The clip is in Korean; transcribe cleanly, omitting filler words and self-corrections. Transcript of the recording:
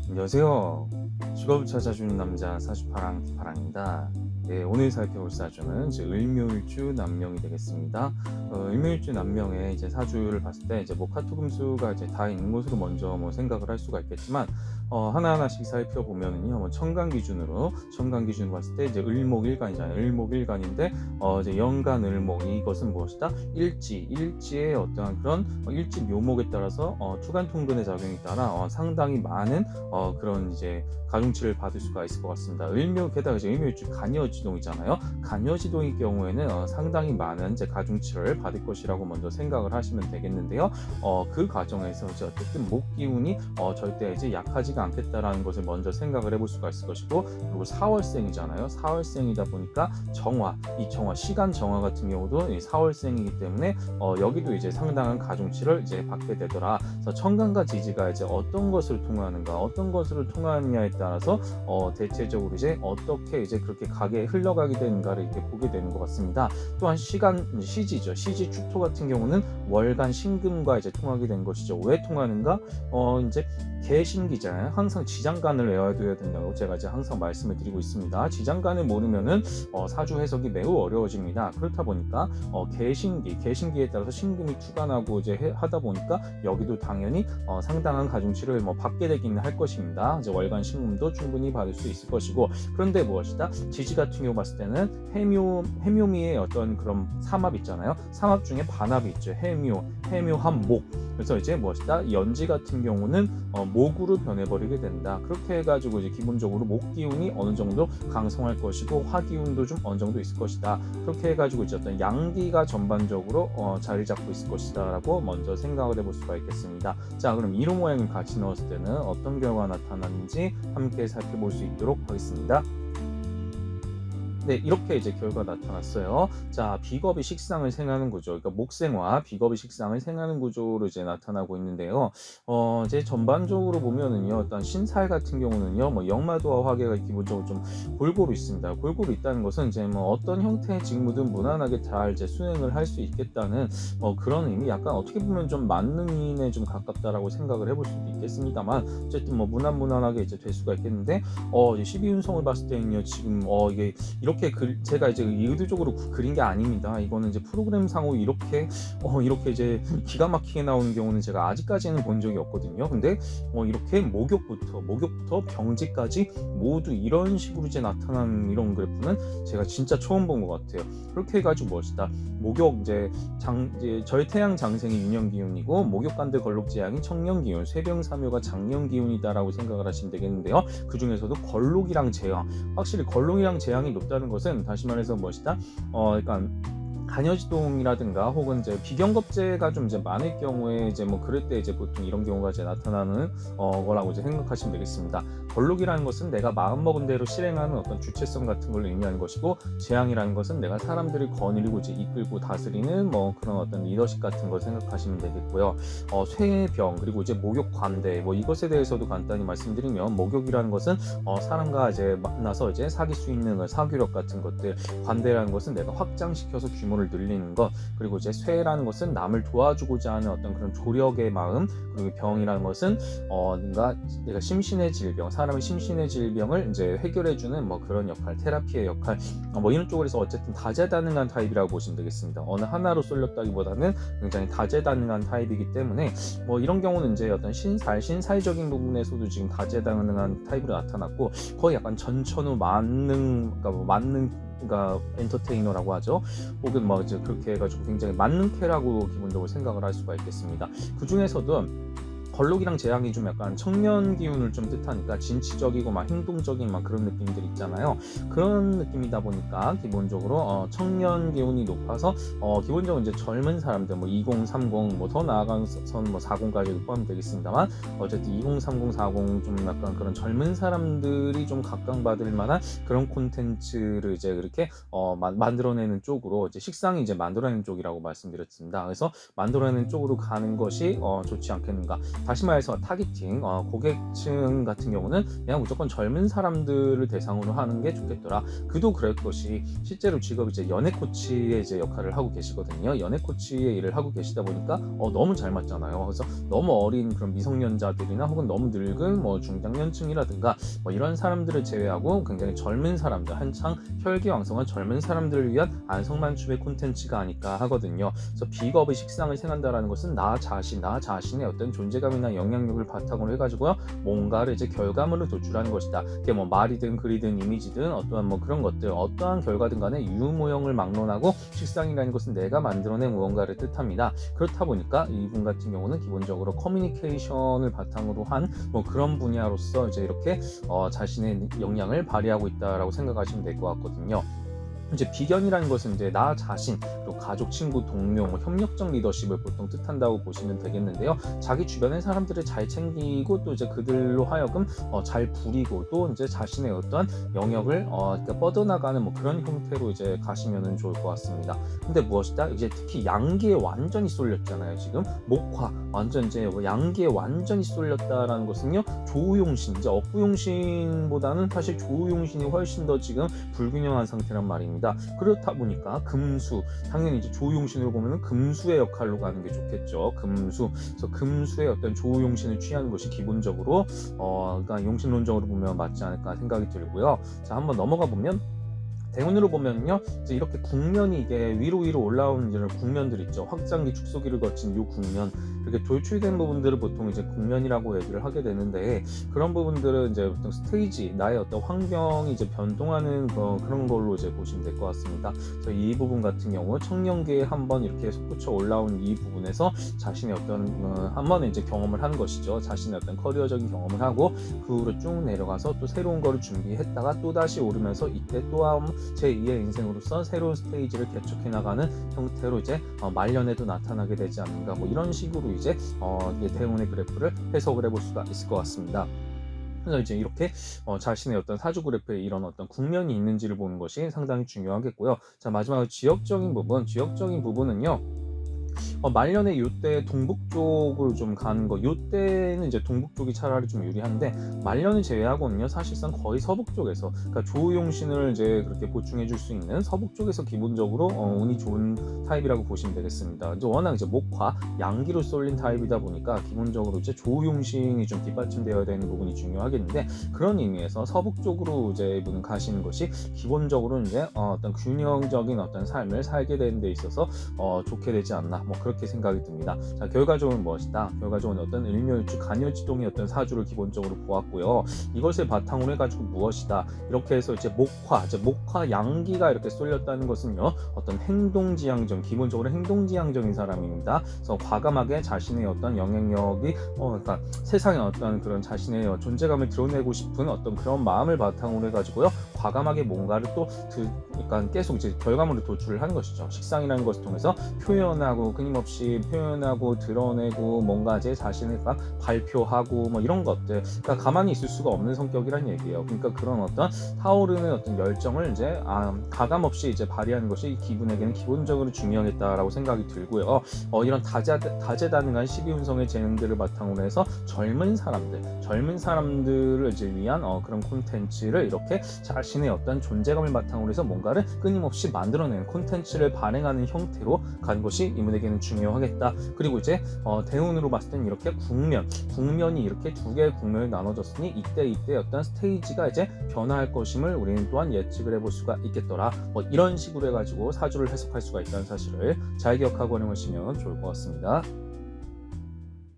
안녕하세요. 직업을 찾아주는 남자 사주파랑 파랑입니다. 네, 오늘 살펴볼 사주는 이제 을묘일주 남명이 되겠습니다. 을묘일주 남명의 이제 사주를 봤을 때 이제 뭐 카토금수가 이제 다 있는 것으로 먼저 뭐 생각을 할 수가 있겠지만 하나하나씩 살펴보면은요, 뭐 천간 기준으로 봤을 때 이제 을목일간이잖아요. 을목일간인데 이제 연간 을목, 이것은 무엇이다? 일지의 어떠한 그런 일지 묘목에 따라서 투간 통근의 작용에 따라 상당히 많은 그런 이제 가중치를 받을 수가 있을 것 같습니다. 게다가 이제 을묘일주 간여지동이잖아요. 간여지동의 경우에는 상당히 많은 이제 가중치를 받을 것이라고 먼저 생각을 하시면 되겠는데요. 그 과정에서 이제 어쨌든 목 기운이 절대 이제 약하지가 않겠다라는 것을 먼저 생각을 해볼 수가 있을 것이고, 그리고 4월생이잖아요. 4월생이다 보니까 이 정화, 시간 정화 같은 경우도 4월생이기 때문에 여기도 이제 상당한 가중치를 이제 받게 되더라. 그래서 천간과 지지가 이제 어떤 것을 통하느냐에 따라서 대체적으로 이제 어떻게 이제 그렇게 흘러가게 되는가를 이렇게 보게 되는 것 같습니다. 또한 시지죠. 시지 축토 같은 경우는 월간 신금과 이제 통하게 된 것이죠. 왜 통하는가? 이제 개신기잖아요. 항상 지장간을 외워둬야 된다고 제가 이제 항상 말씀을 드리고 있습니다. 지장간을 모르면은 사주 해석이 매우 어려워집니다. 그렇다 보니까 개신기에 따라서 신금이 투간하고 이제 하다 보니까 여기도 당연히 상당한 가중치를 받게 되기는 할 것입니다. 이제 월간 신금도 충분히 받을 수 있을 것이고, 그런데 무엇이다? 지지 같은 경우 봤을 때는 해묘미의 어떤 그런 삼합 있잖아요. 삼합 중에 반합이 있죠. 해묘합 목. 그래서 이제 무엇이다? 연지 같은 경우는 목으로 변해버리게 된다. 그렇게 해가지고 이제 기본적으로 목 기운이 어느 정도 강성할 것이고, 화 기운도 좀 어느 정도 있을 것이다. 그렇게 해가지고 이제 어떤 양기가 전반적으로 자리 잡고 있을 것이다라고 먼저 생각을 해볼 수가 있겠습니다. 자, 그럼 이로 모양을 같이 넣었을 때는 어떤 결과가 나타나는지 함께 살펴볼 수 있도록 하겠습니다. 네, 이렇게 이제 결과가 나타났어요. 자, 비겁이 식상을 생하는 구조, 그러니까 목생화 비겁이 식상을 생하는 구조로 이제 나타나고 있는데요. 이제 전반적으로 보면은요, 일단 신살 같은 경우는요, 뭐 역마도와 화계가 기본적으로 좀 골고루 있습니다. 골고루 있다는 것은 이제 뭐 어떤 형태의 직무든 무난하게 잘 이제 수행을 할 수 있겠다는 그런 의미, 약간 어떻게 보면 좀 만능인에 좀 가깝다라고 생각을 해볼 수도 있겠습니다만, 어쨌든 뭐 무난하게 이제 될 수가 있겠는데, 이제 12운성을 봤을 때는요, 지금 이게 이렇게 제가 이제 의도적으로 그린 게 아닙니다. 이거는 이제 프로그램상으로 이렇게 이제 기가 막히게 나오는 경우는 제가 아직까지는 본 적이 없거든요. 근데 이렇게 목욕부터 병지까지 모두 이런 식으로 이제 나타나는 이런 그래프는 제가 진짜 처음 본 것 같아요. 그렇게 해가지고 무엇이다? 목욕 이제 절태양 장생이 유년 기운이고, 목욕간들 걸록 재양이 청년 기운, 쇠병삼묘가 장년 기운이다라고 생각을 하시면 되겠는데요. 그 중에서도 걸록이랑 재양, 확실히 걸록이랑 재양이 높다는 것은 다시 말해서 무엇이다? 그러니까 간여지동이라든가 혹은 이제 비경겁제가 좀 이제 많을 경우에 이제 뭐 그럴 때 이제 보통 이런 경우가 이제 나타나는 거라고 이제 생각하시면 되겠습니다. 걸록이라는 것은 내가 마음먹은 대로 실행하는 어떤 주체성 같은 걸 의미하는 것이고, 재앙이라는 것은 내가 사람들을 거느리고 이제 이끌고 다스리는 뭐 그런 어떤 리더십 같은 걸 생각하시면 되겠고요. 쇠병, 그리고 이제 목욕 관대, 뭐 이것에 대해서도 간단히 말씀드리면, 목욕이라는 것은 사람과 이제 만나서 이제 사귈 수 있는 사교력 같은 것들, 관대라는 것은 내가 확장시켜서 규모를 늘리는 것, 그리고 이제 쇠라는 것은 남을 도와주고자 하는 어떤 그런 조력의 마음, 그리고 병이라는 것은 내가 심신의 질병, 사람의 심신의 질병을 이제 해결해주는 뭐 그런 역할, 테라피의 역할, 뭐 이런 쪽으로 해서 어쨌든 다재다능한 타입이라고 보시면 되겠습니다. 어느 하나로 쏠렸다기보다는 굉장히 다재다능한 타입이기 때문에 뭐 이런 경우는 이제 어떤 신사적인 부분에서도 지금 다재다능한 타입으로 나타났고, 거의 약간 전천후 그러니까 엔터테이너라고 하죠. 혹은 뭐 이제 그렇게 해가지고 굉장히 만능캐라고 기본적으로 생각을 할 수가 있겠습니다. 그 중에서도 걸록이랑 재앙이 좀 약간 청년 기운을 좀 뜻하니까 진취적이고 막 행동적인 막 그런 느낌들 있잖아요. 그런 느낌이다 보니까 기본적으로 청년 기운이 높아서 기본적으로 이제 젊은 사람들, 뭐 20, 30, 뭐 더 나아가서는 뭐 40까지도 포함되겠습니다만, 어쨌든 20, 30, 40 좀 약간 그런 젊은 사람들이 좀 각광받을 만한 그런 콘텐츠를 이제 그렇게 만들어내는 쪽으로, 이제 식상이 이제 만들어내는 쪽이라고 말씀드렸습니다. 그래서 만들어내는 쪽으로 가는 것이 좋지 않겠는가. 다시 말해서 타깃팅, 고객층 같은 경우는 그냥 무조건 젊은 사람들을 대상으로 하는 게 좋겠더라. 그도 그럴 것이 실제로 직업이 이제 연애 코치의 이제 역할을 하고 계시거든요. 연애 코치의 일을 하고 계시다 보니까 너무 잘 맞잖아요. 그래서 너무 어린 그런 미성년자들이나 혹은 너무 늙은 뭐 중장년층이라든가 뭐 이런 사람들을 제외하고 굉장히 젊은 사람들, 한창 혈기왕성한 젊은 사람들을 위한 안성맞춤의 콘텐츠가 아닐까 하거든요. 그래서 비겁의 식상을 생한다라는 것은 나 자신의 어떤 존재감이나 영향력을 바탕으로 해가지고요, 뭔가를 이제 결과물을 도출하는 것이다. 그게 뭐 말이든 글이든 이미지든 어떠한 뭐 그런 것들, 어떠한 결과든 간에 유무형을 막론하고 식상이라는 것은 내가 만들어낸 무언가를 뜻합니다. 그렇다 보니까 이분 같은 경우는 기본적으로 커뮤니케이션을 바탕으로 한 뭐 그런 분야로서 이제 이렇게 자신의 역량을 발휘하고 있다라고 생각하시면 될 것 같거든요. 이제 비견이라는 것은 이제 나 자신, 그리고 가족, 친구, 동료, 뭐 협력적 리더십을 보통 뜻한다고 보시면 되겠는데요. 자기 주변의 사람들을 잘 챙기고 또 이제 그들로 하여금 잘 부리고 또 이제 자신의 어떠한 영역을 그러니까 뻗어나가는 뭐 그런 형태로 이제 가시면은 좋을 것 같습니다. 근데 무엇이다? 이제 특히 양기에 완전히 쏠렸잖아요. 지금 목화 완전 이제 양기에 완전히 쏠렸다라는 것은요, 조우용신, 이제 억부용신보다는 사실 조우용신이 훨씬 더 지금 불균형한 상태란 말입니다. 그렇다 보니까 금수, 당연히 이제 조우용신으로 보면은 금수의 역할로 가는 게 좋겠죠. 금수. 그래서 금수의 어떤 조우용신을 취하는 것이 기본적으로 그러니까 용신론적으로 보면 맞지 않을까 생각이 들고요. 자, 한번 넘어가 보면 대운으로 보면요, 이제 이렇게 국면이 이게 위로 올라오는 이런 국면들 있죠. 확장기, 축소기를 거친 이 국면, 이렇게 돌출된 부분들을 보통 이제 국면이라고 얘기를 하게 되는데, 그런 부분들은 이제 어떤 스테이지, 나의 어떤 환경이 이제 변동하는 그런 걸로 이제 보시면 될 것 같습니다. 그래서 이 부분 같은 경우 청년기에 한번 이렇게 솟구쳐 올라온 이 부분에서 자신의 어떤 한 번에 이제 경험을 하는 것이죠. 자신의 어떤 커리어적인 경험을 하고 그 후로 쭉 내려가서 또 새로운 거를 준비했다가 또 다시 오르면서 이때 또 제2의 인생으로서 새로운 스테이지를 개척해 나가는 형태로 이제 말년에도 나타나게 되지 않는가, 뭐 이런 식으로 이제 대운의 그래프를 해석을 해볼 수가 있을 것 같습니다. 그래서 이제 이렇게 자신의 어떤 사주 그래프에 이런 어떤 국면이 있는지를 보는 것이 상당히 중요하겠고요. 자, 마지막으로 지역적인 부분은요, 말년에 요때 동북 쪽으로 좀 가는 거, 요때는 이제 동북 쪽이 차라리 좀 유리한데, 말년을 제외하고는요 사실상 거의 서북 쪽에서, 그러니까 조우용신을 이제 그렇게 보충해 줄 수 있는 서북 쪽에서 기본적으로 운이 좋은 타입이라고 보시면 되겠습니다. 이제 워낙 이제 목화, 양기로 쏠린 타입이다 보니까 기본적으로 이제 조우용신이 좀 뒷받침되어야 되는 부분이 중요하겠는데, 그런 의미에서 서북 쪽으로 이제 이분은 가시는 것이 기본적으로 이제 어떤 균형적인 어떤 삶을 살게 되는 데 있어서 좋게 되지 않나, 뭐 그렇게 생각이 듭니다. 자, 결과적으로 무엇이다? 결과적으로 어떤 을묘일주 간여지동의 어떤 사주를 기본적으로 보았고요. 이것을 바탕으로 해가지고 무엇이다? 이렇게 해서 이제 목화 양기가 이렇게 쏠렸다는 것은요, 어떤 행동지향적, 기본적으로 행동지향적인 사람입니다. 그래서 과감하게 자신의 어떤 영향력이 그러니까 세상에 어떤 그런 자신의 존재감을 드러내고 싶은 어떤 그런 마음을 바탕으로 해가지고요, 과감하게 뭔가를 또 그러니까 계속 이제 결과물을 도출을 하는 것이죠. 식상이라는 것을 통해서 표현하고, 끊임없이 표현하고 드러내고, 뭔가 제 자신을 발표하고 뭐 이런 것들, 그러니까 가만히 있을 수가 없는 성격이란 얘기예요. 그러니까 그런 어떤 타오르는 어떤 열정을 이제 가감 없이 이제 발휘하는 것이 기분에게는 기본적으로 중요하겠다라고 생각이 들고요. 이런 다재다능한 12운성의 재능들을 바탕으로 해서 젊은 사람들을 이제 위한 그런 콘텐츠를 이렇게 자신의 어떤 존재감을 바탕으로 해서 뭔가를 끊임없이 만들어내는 콘텐츠를 발행하는 형태로 간 것이 이분에게는 중요하겠다. 그리고 이제 대운으로 봤을 때는 이렇게 국면이 이렇게 두 개의 국면을 나눠졌으니 이때 어떤 스테이지가 이제 변화할 것임을 우리는 또한 예측을 해볼 수가 있겠더라. 뭐 이런 식으로 해가지고 사주를 해석할 수가 있다는 사실을 잘 기억하고 활용하시면 좋을 것 같습니다.